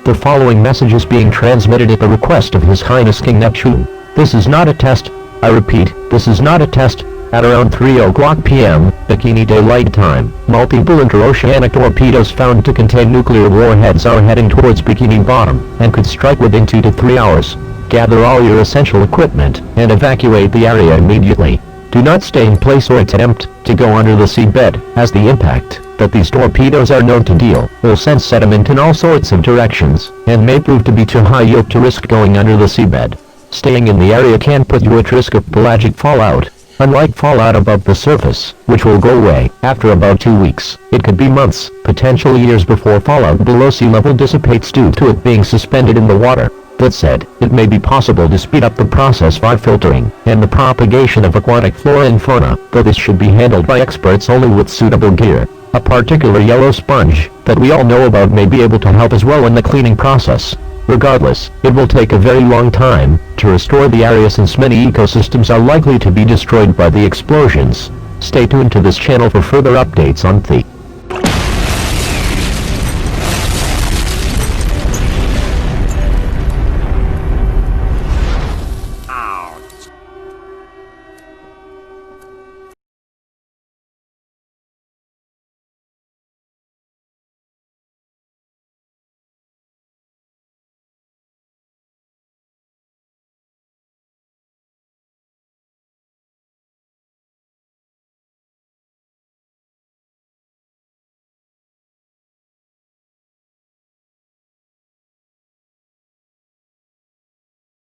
The following message is being transmitted at the request of His Highness King Neptune. This is not a test. I repeat, this is not a test. At around 3:00 p.m. Bikini Daylight Time, multiple interoceanic torpedoes found to contain nuclear warheads are heading towards Bikini Bottom, and could strike within 2 to 3 hours. Gather all your essential equipment, and evacuate the area immediately. Do not stay in place or attempt to go under the seabed, as the impact that these torpedoes are known to deal will send sediment in all sorts of directions, and may prove to be too high yield to risk going under the seabed. Staying in the area can put you at risk of pelagic fallout. Unlike fallout above the surface, which will go away after about 2 weeks, it could be months, potentially years before fallout below sea level dissipates due to it being suspended in the water. That said, it may be possible to speed up the process by filtering and the propagation of aquatic flora and fauna, though this should be handled by experts only with suitable gear. A particular yellow sponge that we all know about may be able to help as well in the cleaning process. Regardless, it will take a very long time to restore the area since many ecosystems are likely to be destroyed by the explosions. Stay tuned to this channel for further updates on the